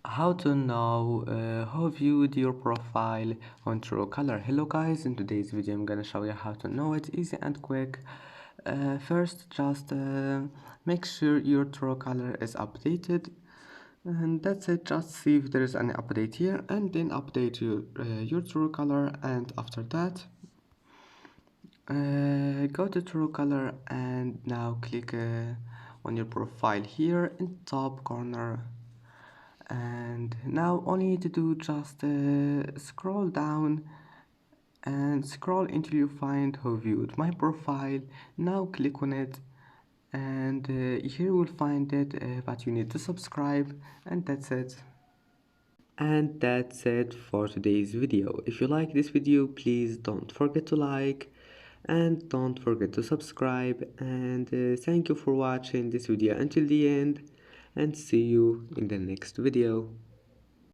How to know who viewed your profile on Truecaller. Hello guys, in today's video I'm gonna show you how to know it easy and quick. First, just make sure your Truecaller is updated, and that's it. Just see if there is any update here, and then update your Truecaller. And after that, go to Truecaller, and now click on your profile here in top corner. And now all you need to do, just scroll down and scroll until you find who viewed my profile. Now click on it, and here you will find it, but you need to subscribe, and that's it. And that's it for today's video. If you like this video, please don't forget to like and don't forget to subscribe, and thank you for watching this video until the end, and see you in the next video.